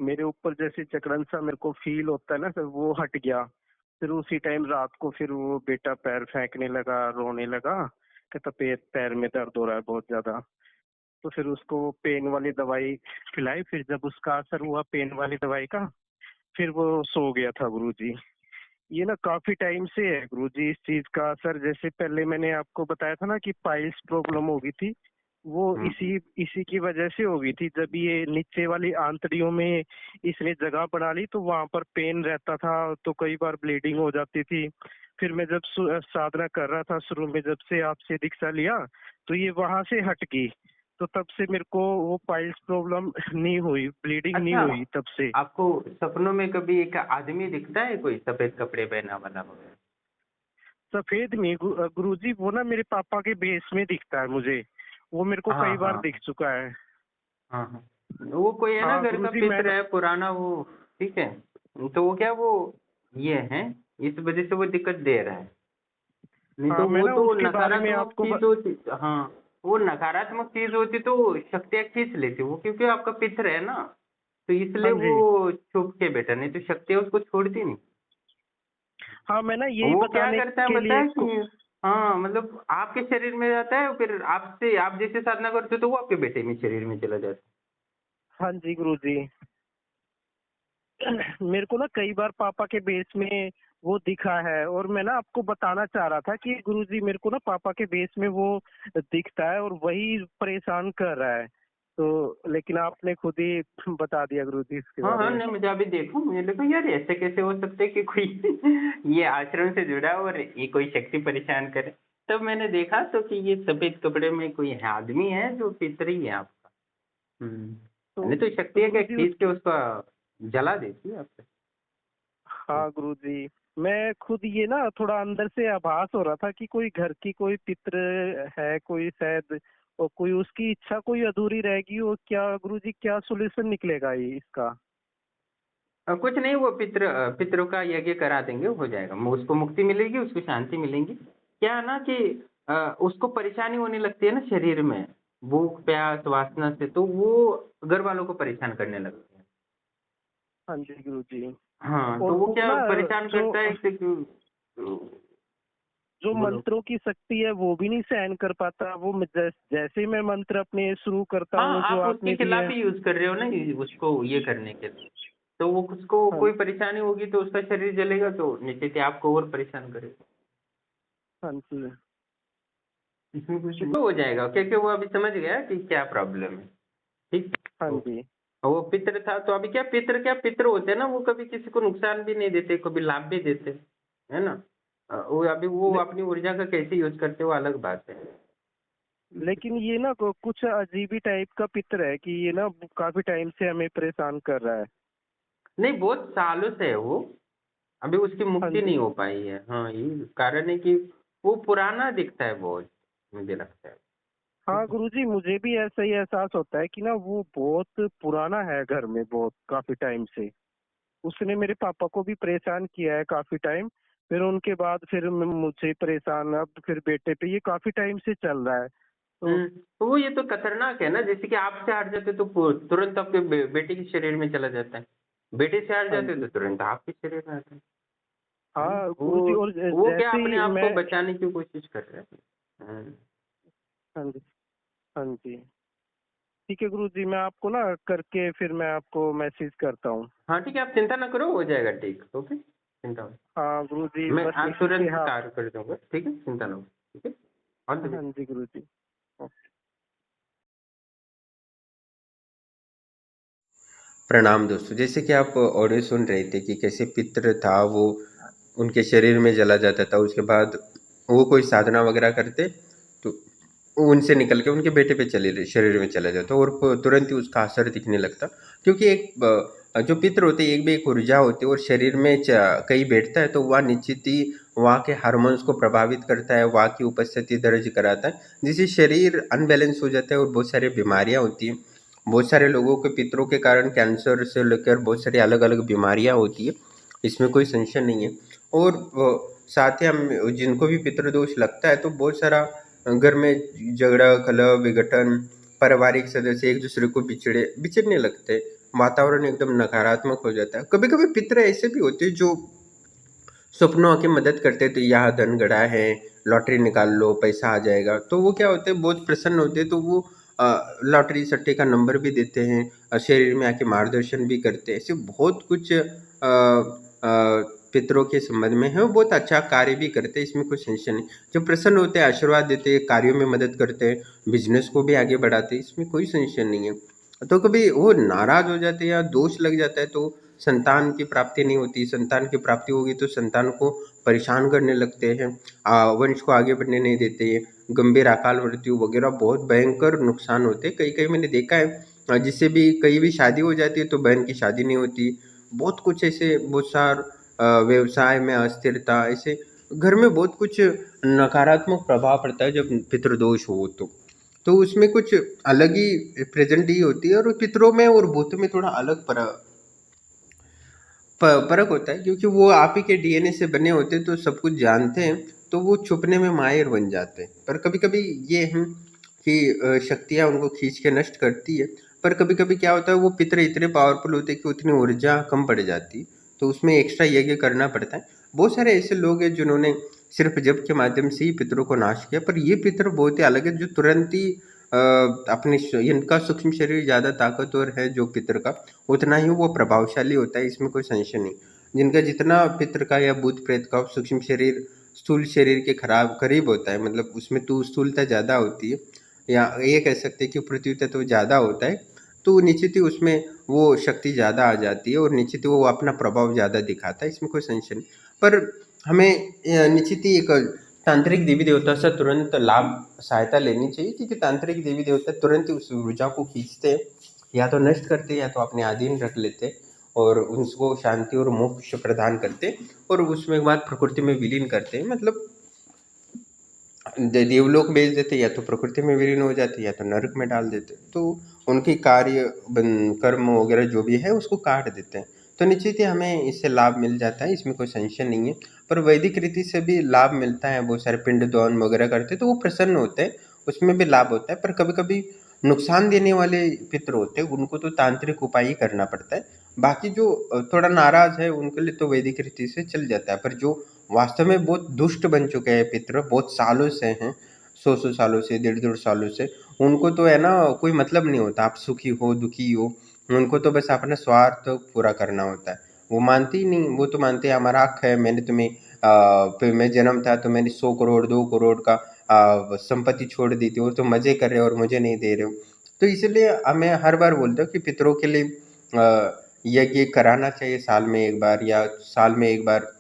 मेरे ऊपर जैसे जकड़न सा मेरे को फील होता है ना सर, वो हट गया। फिर उसी टाइम रात को फिर वो बेटा पैर फेंकने लगा, रोने लगा, कहता पैर पैर में दर्द हो रहा है बहुत ज्यादा। तो फिर उसको पेन वाली दवाई खिलाई। फिर जब उसका असर हुआ पेन वाली दवाई का, फिर वो सो गया था गुरुजी। ये ना काफी टाइम से है गुरुजी इस चीज का असर। जैसे पहले मैंने आपको बताया था ना कि पाइल्स प्रॉब्लम हो गई थी, वो हम्म। इसी इसी की वजह से हो गई थी। जब ये नीचे वाली आंतड़ियों में इसने जगह बना ली तो वहां पर पेन रहता था, तो कई बार ब्लीडिंग हो जाती थी। फिर मैं जब साधना कर रहा था शुरू में, जब से आपसे दीक्षा लिया, तो ये वहां से हट गई। तो तब से मेरे को वो पाइल्स प्रॉब्लम नहीं हुई, ब्लीडिंग नहीं अच्छा, हुई तब से। आपको सपनों में कभी एक आदमी दिखता है, कोई सफेद कपड़े पहना वाला वगैरह? सफेद नहीं गुरुजी, वो ना मेरे पापा के बेस में दिखता है मुझे। वो मेरे को हाँ कई बार हाँ दिख चुका है। हाँ हाँ। वो कोई है ना हाँ घर का गुरुजी मैं पितर है पुराना वो, ठीक है। तो वो क्या वो ये है, इस वजह से वो दिक्कत दे रहा है। नहीं हाँ तो मैं वो ना तो उसके बारे में नकारात्मक आपको चीज होती। हाँ, वो नकारात्मक चीज होती तो शक्तियाँ खींच लेती वो, क्योंकि आपका पितर है ना, तो इसलिए हाँ वो जी। छुप के बैठा, नहीं तो शक्तियाँ उसको छोड़ती नहीं। हाँ मैं ना यही वो क्या बताने करता है के पता लिए है कि हाँ, मतलब आपके शरीर में जाता है, फिर आपसे आप जैसे साधना करते हो तो वो आपके बेटे में शरीर में चला जाता हाँ जी गुरुजी। मेरे को ना कई बार पापा के बेस में वो दिखा है, और मैं ना आपको बताना चाह रहा था कि गुरुजी मेरे को ना पापा के बेस में वो दिखता है और वही परेशान कर रहा है। तो लेकिन आपने खुद ही बता दिया गुरुजी इसके है। हाँ बारे हाँ, में। नहीं मुझे अभी देखो, मुझे देखो यार, ऐसे कैसे हो सकता है कि कोई ये आश्रम से जुड़ा और ये कोई शक्ति परेशान करे। तब मैंने देखा तो कि ये सफेद कपड़े में कोई है, आदमी है जो पितरी है आपका। तो नहीं तो तो शक्ति है क्या, गुरुजी खींच के उसकी। उसका जला देती है आपसे। हाँ गुरुजी, मैं खुद ये ना थोड़ा अंदर से आभास हो रहा था कि कोई घर की कोई पित्र है कोई शायद, और कोई उसकी इच्छा कोई अधूरी रहेगी। और क्या गुरुजी क्या सोल्यूशन निकलेगा ये इसका? कुछ नहीं, वो पितरों का यज्ञ करा देंगे, हो जाएगा, उसको मुक्ति मिलेगी, उसको शांति मिलेगी। क्या है ना कि अ, उसको परेशानी होने लगती है ना शरीर में, भूख प्यास वासना से, तो वो घर वालों को परेशान करने लगते हैं। हाँ जी गुरुजी। हाँ, और तो वो वो क्या ना परेशान जो करता है कि जो बोलो। मंत्रों की शक्ति है वो भी नहीं सहन कर पाता। वो जैसे ही मैं मंत्र अपने शुरू करता हाँ, हूँ जो आप उसके आपने दिए खिलाफ हैं। ही यूज कर रहे हो ना उसको ये करने के लिए। तो वो उसको हाँ कोई परेशानी होगी तो उसका शरीर जलेगा, तो निश्चित ही आपको और परेशान करेगा। हाँ जी। इसमें कुछ तो हो जाएगा, क्योंकि वो अभी समझ गया कि क्या प्रॉब्लम है। ठीक। हाँ तो जी। वो पितृ था, तो अभी क्या पितृ होते हैं ना, वो कभी किसी को नुकसान भी नहीं देते, कभी लाभ भी देते हैं, है ना। वो अभी वो ले, अपनी ऊर्जा का कैसे यूज करते हो अलग बात है। लेकिन ये ना कुछ अजीब ही टाइप का पिक्चर है कि ये ना काफी टाइम से हमें परेशान कर रहा है। नहीं, बहुत सालों से है वो, अभी उसकी हाँ मुक्ति नहीं जी। हो पाई है। हाँ, ये कारण है कि वो पुराना दिखता है बहुत, मुझे लगता है। हाँ ठीक है। गुरुजी, मुझे भी ऐसा ही एहसास होता है कि ना वो बहुत पुराना है घर में, बहुत काफी टाइम से। उसने मेरे पापा को भी परेशान किया है काफी टाइम। फिर उनके बाद फिर मुझे परेशान, अब फिर बेटे पे, ये काफी टाइम से चल रहा है तो। तो वो ये तो खतरनाक है ना, जैसे कि आपसे हट जाते तो तुरंत आपके बेटे के शरीर में चला जाता है, बेटे से हट हाँ जाते तो जी। तुरंत आपके शरीर में आता है। हाँ वो गुरुजी, और वो क्या जैसे अपने ही आप को मैं। बचाने की कोशिश कर रहे हैं। हाँ जी। हाँ जी। ठीक है गुरुजी, मैं आपको ना करके फिर मैं आपको मैसेज करता हूँ। हाँ ठीक है, आप चिंता ना करो, हो जाएगा ठीक, ओके, चिंता मत। हाँ गुरुजी, मैं बस आज इसी के तुरंत हाँ। कार्य कर दूंगा, ठीक है, चिंता ना हो, ठीक है। ऑल द हाँ बेस्ट। जी गुरुजी। प्रणाम दोस्तों, जैसे कि आप ऑडियो सुन रहे थे कि कैसे पितृ था वो उनके शरीर में जला जाता था, उसके बाद वो कोई साधना वगैरह करते तो वो उनसे निकल के उनके बेटे पे चले शरीर में चला जाता और तुरंत ही उसका असर दिखने लगता। क्योंकि एक जो पितृ होते हैं एक भी एक ऊर्जा होती है और शरीर में कहीं बैठता है तो वह निश्चित ही वहाँ के हार्मोन्स को प्रभावित करता है, वहाँ की उपस्थिति दर्ज कराता है, जिससे शरीर अनबैलेंस हो जाता है और बहुत सारी बीमारियाँ होती हैं। बहुत सारे लोगों के पितरों के कारण कैंसर से लेकर बहुत सारी अलग अलग बीमारियां होती है, इसमें कोई संशय नहीं है। और साथ ही हम जिनको भी पितृदोष लगता है तो बहुत सारा घर में झगड़ा कलह विघटन, पारिवारिक सदस्य एक दूसरे को बिछड़ने लगते हैं। वातावरण एकदम नकारात्मक हो जाता है। कभी-कभी पितर ऐसे भी होते हैं जो सपनों की मदद करते हैं, तो यहाँ धन गड़ा है, लॉटरी निकाल लो, पैसा आ जाएगा। तो वो क्या होते हैं, बहुत प्रसन्न होते हैं, तो वो लॉटरी सट्टे का नंबर भी देते हैं, शरीर में आके मार्गदर्शन भी करते हैं। ऐसे बहुत कुछ पितरों के संबंध में है, वो बहुत अच्छा कार्य भी करते हैं, इसमें कोई संशय नहीं। जो प्रसन्न होते हैं, आशीर्वाद देते हैं, कार्यों में मदद करते हैं, बिजनेस को भी आगे बढ़ाते हैं, इसमें कोई संशय नहीं है। तो कभी वो नाराज हो जाते हैं या दोष लग जाता है, तो संतान की प्राप्ति नहीं होती। संतान की प्राप्ति होगी तो संतान को परेशान करने लगते हैं, वंश को आगे बढ़ने नहीं देते हैं, गंभीर अकाल मृत्यु वगैरह बहुत भयंकर नुकसान होते हैं। कई कई मैंने देखा है, जिससे भी कहीं भी शादी हो जाती है तो बहन की शादी नहीं होती। बहुत कुछ ऐसे, बहुत सार व्यवसाय में अस्थिरता, ऐसे घर में बहुत कुछ नकारात्मक प्रभाव पड़ता है जब पितृदोष हो तो उसमें कुछ अलग ही प्रेजेंट ही होती है, और पितरों में और भूतों में थोड़ा अलग फ़र्क होता है, क्योंकि वो आप ही के डीएनए से बने होते हैं, तो सब कुछ जानते हैं, तो वो छुपने में माहिर बन जाते हैं। पर कभी-कभी ये है कि शक्तियाँ उनको खींच के नष्ट करती है, पर कभी-कभी क्या होता है, वो पितर इतने पावरफुल होते हैं कि उतनी ऊर्जा कम पड़ जाती है, तो उसमें एक्स्ट्रा यज्ञ करना पड़ता है। बहुत सारे ऐसे लोग हैं जिन्होंने सिर्फ जप के माध्यम से ही पितरों को नाश किया, पर ये पितर बहुत ही अलग है, जो तुरंत ही अपने इनका सूक्ष्म शरीर ज़्यादा ताकतवर है जो पितर का, उतना ही वो प्रभावशाली होता है, इसमें कोई संशय नहीं। जिनका जितना पितर का या भूत प्रेत का सूक्ष्म शरीर स्थूल शरीर के खराब करीब होता है, मतलब उसमें तो स्थूलता ज़्यादा होती है, या ये कह सकते हैं कि पृथ्वी तत्व तो ज़्यादा होता है, तो निश्चित ही उसमें वो शक्ति ज़्यादा आ जाती है, और निश्चित ही वो अपना प्रभाव ज़्यादा दिखाता है, इसमें कोई संशय नहीं। पर हमें निश्चित ही एक तांत्रिक देवी देवता से तुरंत लाभ सहायता लेनी चाहिए, क्योंकि तांत्रिक देवी देवता तुरंत ही उस ऊर्जा को खींचते हैं, या तो नष्ट करते हैं या तो अपने अधीन रख लेते हैं, और उसको शांति और मोक्ष प्रदान करते हैं, और उसमें के बाद प्रकृति में विलीन करते हैं। मतलब देवलोक भेज देते, या तो प्रकृति में विलीन हो जाते, या तो नरक में डाल देते, तो उनकी कार्य कर्म वगैरह जो भी है उसको काट देते हैं। तो निश्चित ही हमें इससे लाभ मिल जाता है, इसमें कोई संशय नहीं है। पर वैदिक रीति से भी लाभ मिलता है, बहुत सारे पिंड दान वगैरह करते हैं तो वो प्रसन्न होते हैं, उसमें भी लाभ होता है। पर कभी कभी नुकसान देने वाले पितर होते हैं, उनको तो तांत्रिक उपाय ही करना पड़ता है। बाकी जो थोड़ा नाराज है उनके लिए तो वैदिक रीति से चल जाता है, पर जो वास्तव में बहुत दुष्ट बन चुके हैं पितर, बहुत सालों से हैं, 100 सालों से, 1.5 सालों से, उनको तो है ना कोई मतलब नहीं होता आप सुखी हो दुखी हो, उनको तो बस अपना स्वार्थ पूरा करना होता है। वो मानते ही नहीं, वो तो मानते हैं हमारा हक है, मैंने तुम्हें फिर मैं जन्म था तो मैंने 100 करोड़ 2 करोड़ का संपत्ति छोड़ दी थी, और तो मजे कर रहे हो और मुझे नहीं दे रहे हो। तो इसलिए मैं हर बार बोलता हूँ कि पितरों के लिए यज्ञ कराना चाहिए साल में एक बार, या साल में एक बार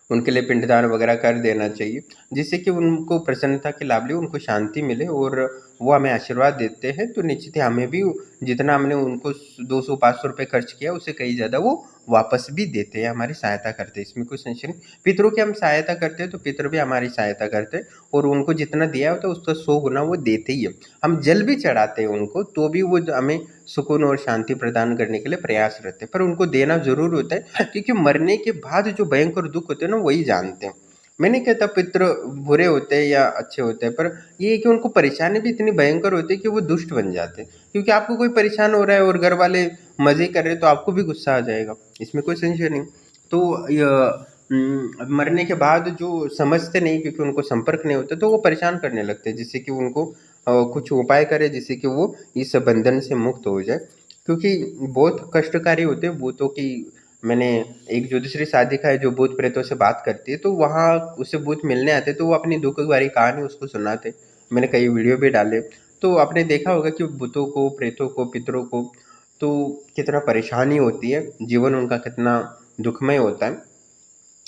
उनके लिए पिंडदान वगैरह कर देना चाहिए, जिससे कि उनको प्रसन्नता की लाभ ले, उनको शांति मिले, और वो हमें आशीर्वाद देते हैं। तो निश्चित ही हमें भी जितना हमने उनको 200-500 रुपये खर्च किया, उससे कहीं ज़्यादा वो वापस भी देते हैं, हमारी सहायता करते हैं, इसमें कोई संशय नहीं। पितरों की हम सहायता करते हैं तो पितर भी हमारी सहायता करते हैं, और उनको जितना दिया होता है उसका 100 गुना वो देते ही है। हम जल भी चढ़ाते हैं उनको, तो भी वो हमें सुकून और शांति प्रदान करने के लिए प्रयास रहते हैं, पर उनको देना ज़रूर होता है, क्योंकि मरने के बाद जो भयंकर दुख होते हैं ना, वही जानते हैं। मैं नहीं कहता पितृ बुरे होते हैं या अच्छे होते हैं, पर ये है कि उनको परेशानी भी इतनी भयंकर होती है कि वो दुष्ट बन जाते हैं। क्योंकि आपको कोई परेशान हो रहा है और घर वाले मज़े कर रहे हैं, तो आपको भी गुस्सा आ जाएगा, इसमें कोई संशय नहीं। तो मरने के बाद जो समझते नहीं, क्योंकि उनको संपर्क नहीं होता, तो वो परेशान करने लगते हैं, जिससे कि उनको कुछ उपाय करें जिससे कि वो इस बंधन से मुक्त हो जाए, क्योंकि बहुत कष्टकारी होते हैं भूतों की। मैंने एक ज्योतिषी शादी देखा है जो भूत प्रेतों से बात करती है, तो वहाँ उससे भूत मिलने आते, तो वो अपनी दुख भरी कहानी उसको सुनाते। मैंने कई वीडियो भी डाले, तो आपने देखा होगा कि भूतों को, प्रेतों को, पितरों को तो कितना परेशानी होती है, जीवन उनका कितना दुखमय होता है,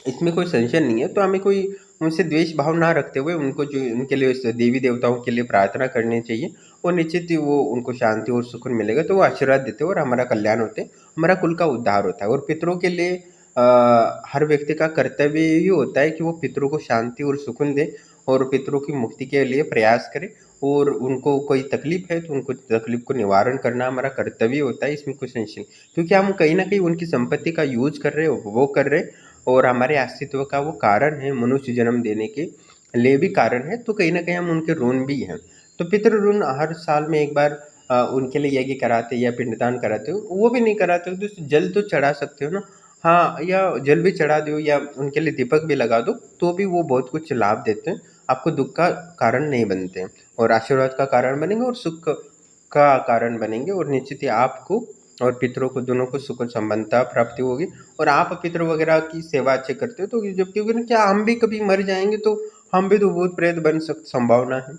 इसमें कोई संशय नहीं है। तो हमें कोई उनसे द्वेष भाव ना रखते हुए उनको, जो उनके लिए, उस देवी देवताओं के लिए प्रार्थना करनी चाहिए, और निश्चित ही वो उनको शांति और सुकून मिलेगा, तो वो आशीर्वाद देते हैं और हमारा कल्याण होते हैं, हमारा कुल का उद्धार होता है। और पितरों के लिए हर व्यक्ति का कर्तव्य ही होता है कि वो पितरों को शांति और सुकून दे, और पितरों की मुक्ति के लिए प्रयास करे, और उनको कोई तकलीफ है तो उनको तकलीफ को निवारण करना हमारा कर्तव्य होता है, इसमें कुछ संशय नहीं। क्योंकि हम कहीं ना कहीं उनकी संपत्ति का यूज कर रहे हैं, उपभोग कर रहे हैं, और हमारे अस्तित्व का वो कारण है, मनुष्य जन्म देने के लिए भी कारण है, तो कहीं ना कहीं हम उनके ऋण भी हैं। तो पितृ ऋण हर साल में एक बार उनके लिए यज्ञ कराते या पिंडदान कराते हो, वो भी नहीं कराते हो तो जल तो चढ़ा सकते हो ना। हाँ, या जल भी चढ़ा दो या उनके लिए दीपक भी लगा दो, तो भी वो बहुत कुछ लाभ देते हैं, आपको दुख का कारण नहीं बनते हैं और आशीर्वाद का कारण बनेंगे और सुख का कारण बनेंगे और निश्चित ही आपको और पितरों को दोनों को सुख और संबंधता प्राप्ति होगी। और आप पितर वगैरह की सेवा अच्छे करते हो तो जब क्योंकि ना क्या हम भी कभी मर जाएंगे तो हम भी तो भूत प्रेत बन सकते, संभावना है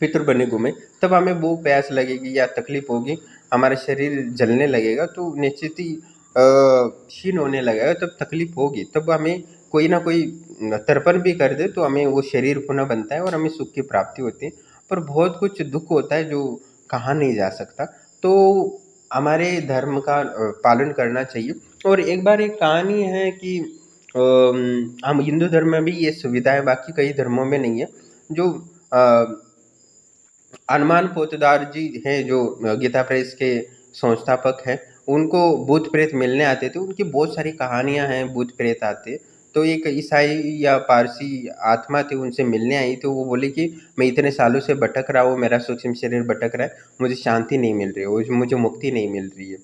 पितृ बने घूमे, तब हमें भूख प्यास लगेगी या तकलीफ होगी, हमारा शरीर जलने लगेगा तो निश्चित ही क्षीण होने लगेगा, तब तकलीफ होगी, तब हमें कोई ना कोई तर्पण भी कर दे तो हमें वो शरीर पुनः बनता है और हमें सुख की प्राप्ति होती है। पर बहुत कुछ दुख होता है जो कहा नहीं जा सकता, तो हमारे धर्म का पालन करना चाहिए। और एक बार एक कहानी है कि हम हिंदू धर्म में भी ये सुविधा है, बाकी कई धर्मों में नहीं है। जो हनुमान पोतदार जी हैं जो गीता प्रेस के संस्थापक हैं, उनको भूत प्रेत मिलने आते थे, उनकी बहुत सारी कहानियां हैं, भूत प्रेत आते। तो एक ईसाई या पारसी आत्मा थी, उनसे मिलने आई तो वो बोली कि मैं इतने सालों से भटक रहा हूँ, मेरा सूक्ष्म शरीर भटक रहा है, मुझे शांति नहीं मिल रही है, मुझे मुक्ति नहीं मिल रही है।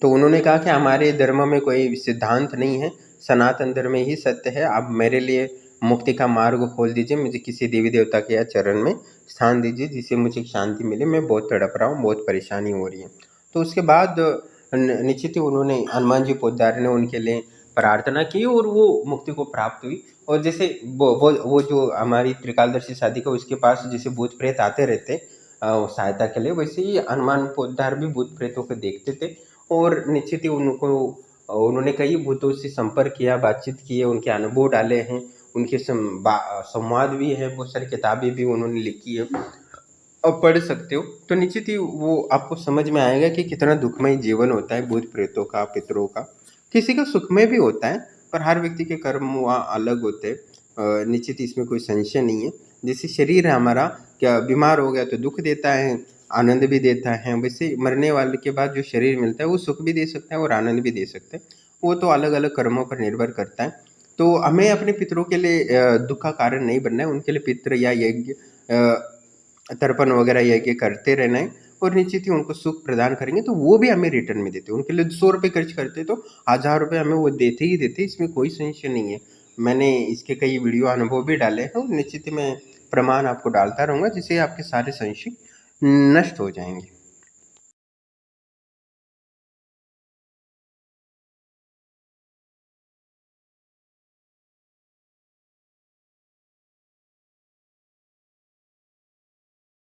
तो उन्होंने कहा कि हमारे धर्म में कोई सिद्धांत नहीं है, सनातन धर्म ही सत्य है, आप मेरे लिए मुक्ति का मार्ग खोल दीजिए, मुझे किसी देवी देवता के या चरण में स्थान दीजिए जिससे मुझे शांति मिले, मैं बहुत तड़प रहा हूँ, बहुत परेशानी हो रही है। तो उसके बाद निश्चित ही उन्होंने हनुमान जी पोद्दार ने उनके लिए प्रार्थना की और वो मुक्ति को प्राप्त हुई। और जैसे वो जो हमारी त्रिकालदर्शी साधिका उसके पास जैसे भूत प्रेत आते रहते सहायता के लिए, वैसे ही हनुमान पोद्दार भी भूत प्रेतों को देखते थे और निश्चित ही उन्होंने कई भूतों से संपर्क किया, बातचीत की है, उनके अनुभव डाले हैं, उनके संवाद भी है, बहुत सारी किताबें भी उन्होंने लिखी है, अब पढ़ सकते हो। तो निश्चित ही वो आपको समझ में आएगा कि कितना दुखमय जीवन होता है भूत प्रेतों का, पितरों का। किसी का सुखमय भी होता है, पर हर व्यक्ति के कर्म वहाँ अलग होते हैं, निश्चित ही इसमें कोई संशय नहीं है। जैसे शरीर है हमारा, क्या बीमार हो गया तो दुख देता है, आनंद भी देता है, वैसे मरने वाले के बाद जो शरीर मिलता है वो सुख भी दे सकता है और आनंद भी दे सकता है, वो तो अलग अलग कर्मों पर निर्भर करता है। तो हमें अपने पितरों के लिए दुख का कारण नहीं बनना है, उनके लिए पितृ या यज्ञ तर्पण वगैरह यज्ञ करते रहना है और निश्चित ही उनको सुख प्रदान करेंगे तो वो भी हमें रिटर्न में देते हैं। उनके लिए 100 रुपये खर्च करते तो 1000 रुपये हमें वो देते ही देते, इसमें कोई संशय नहीं है। मैंने इसके कई वीडियो अनुभव भी डाले हैं और निश्चित ही मैं प्रमाण आपको डालता रहूँगा जिससे आपके सारे संशय नष्ट हो जाएंगे।